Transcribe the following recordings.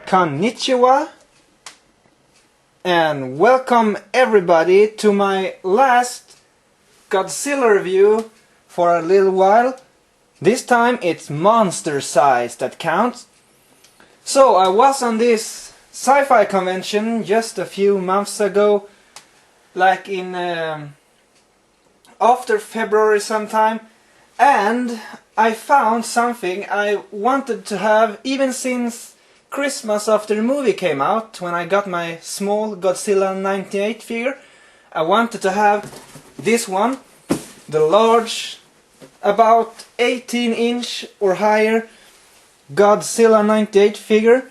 Konnichiwa and welcome everybody to my last Godzilla review for a little while. This time it's monster size that counts. So I was on this sci-fi convention just a few months ago, like in after February sometime, and I found something I wanted to have even since Christmas after the movie came out. When I got my small Godzilla 98 figure, I wanted to have this one, the large, about 18-inch or higher Godzilla 98 figure.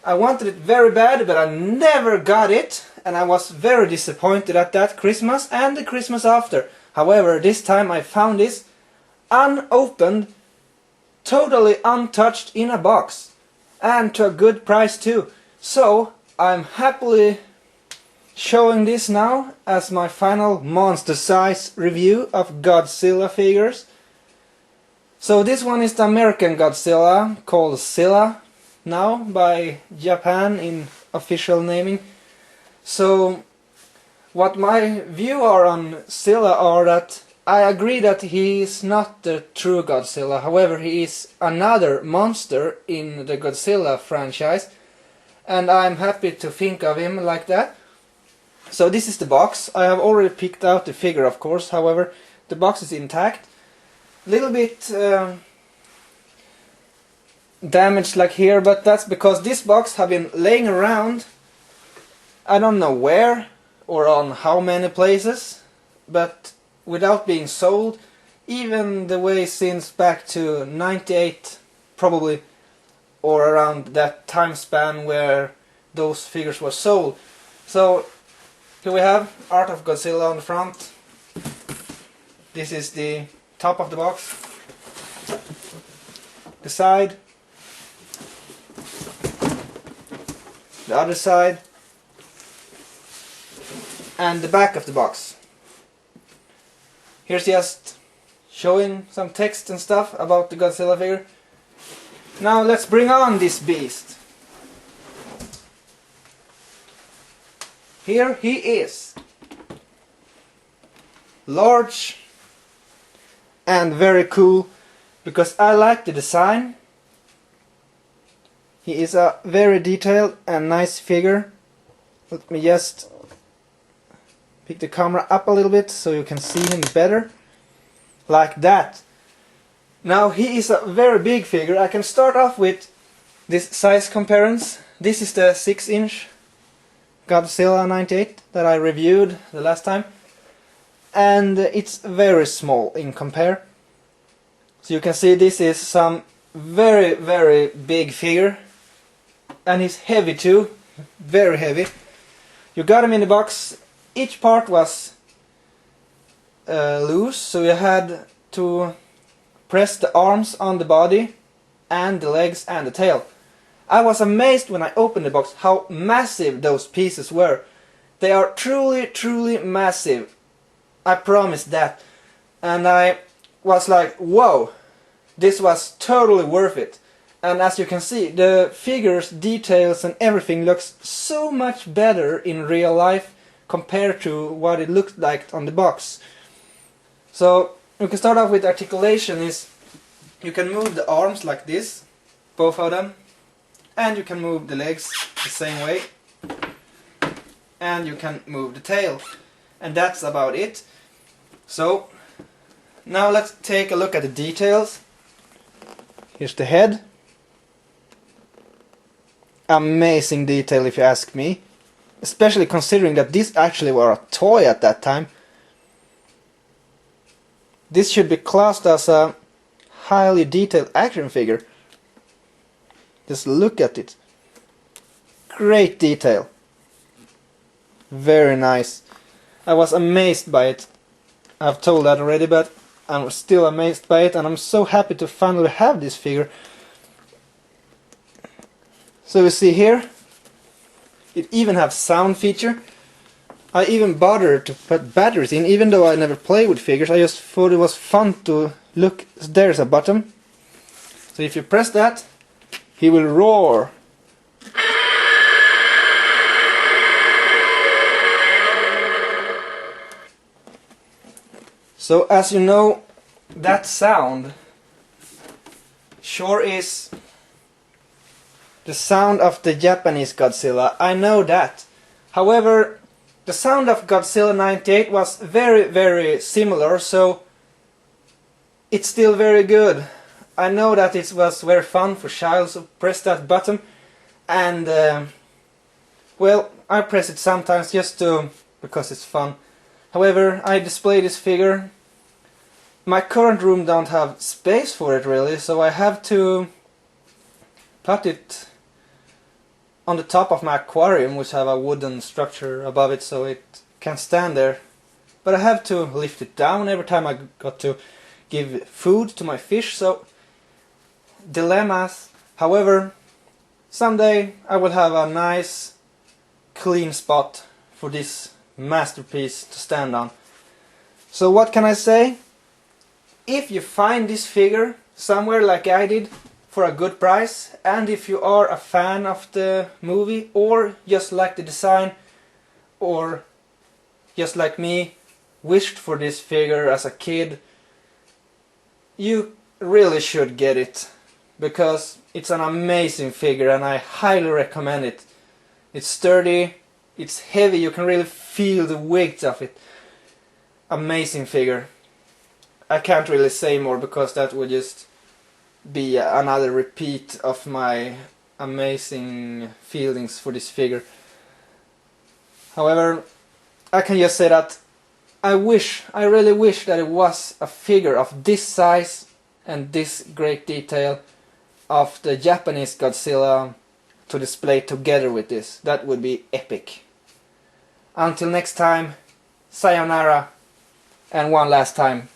I wanted it very bad, but I never got it, and I was very disappointed at that Christmas and the Christmas after. However, this time I found this unopened, totally untouched in a box, and to a good price too. So I'm happily showing this now as my final monster size review of Godzilla figures. So this one is the American Godzilla, called Zilla now by Japan in official naming. So what my view are on Zilla are that I agree that he is not the true Godzilla. However, he is another monster in the Godzilla franchise, and I'm happy to think of him like that. So this is the box. I have already picked out the figure, of course. However, the box is intact. Little bit damaged like here, but that's because this box have been laying around, I don't know where or on how many places, but without being sold, even the way since back to 98 probably, or around that time span where those figures were sold. So here we have Art of Godzilla on the front. This is the top of the box, the side, the other side, and the back of the box. Here's just showing some text and stuff about the Godzilla figure. Now let's bring on this beast. Here he is. Large and very cool, because I like the design. He is a very detailed and nice figure. Let me just pick the camera up a little bit so you can see him better. Like that. Now he is a very big figure. I can start off with this size comparison. This is the 6-inch Godzilla 98 that I reviewed the last time. And it's very small in compare. So you can see this is some very, very big figure. And he's heavy too. Very heavy. You got him in the box. Each part was loose, so you had to press the arms on the body and the legs and the tail. I was amazed when I opened the box how massive those pieces were. They are truly, truly massive. I promise that. And I was like, whoa, this was totally worth it. And as you can see, the figures, details and everything looks so much better in real life compared to what it looked like on the box. So we can start off with articulation. Is you can move the arms like this, both of them, and you can move the legs the same way, and you can move the tail, and that's about it. So now let's take a look at the details. Here's the head. Amazing detail if you ask me. Especially considering that this actually were a toy at that time. This should be classed as a highly detailed action figure. Just look at it. Great detail. Very nice. I was amazed by it. I've told that already, but I'm still amazed by it, and I'm so happy to finally have this figure. So you see here, it even has sound feature. I even bothered to put batteries in, even though I never play with figures. I just thought it was fun to look. There's a button. So if you press that, he will roar. So as you know, that sound sure is the sound of the Japanese Godzilla. I know that. However, the sound of Godzilla 98 was very similar, so it's still very good. I know that it was very fun for child to press that button, and well, I press it sometimes just because it's fun. However, I display this figure. My current room don't have space for it really, so I have to put it on the top of my aquarium, which have a wooden structure above it so it can stand there. But I have to lift it down every time I got to give food to my fish, so dilemmas. However, someday I will have a nice clean spot for this masterpiece to stand on. So what can I say? If you find this figure somewhere like I did for a good price, and if you are a fan of the movie or just like the design, or just like me wished for this figure as a kid, you really should get it, because it's an amazing figure and I highly recommend it. It's sturdy, it's heavy, you can really feel the weight of it. Amazing figure. I can't really say more because that would just be another repeat of my amazing feelings for this figure. However, I can just say that I really wish that it was a figure of this size and this great detail of the Japanese Godzilla to display together with this. That would be epic. Until next time, sayonara, and one last time,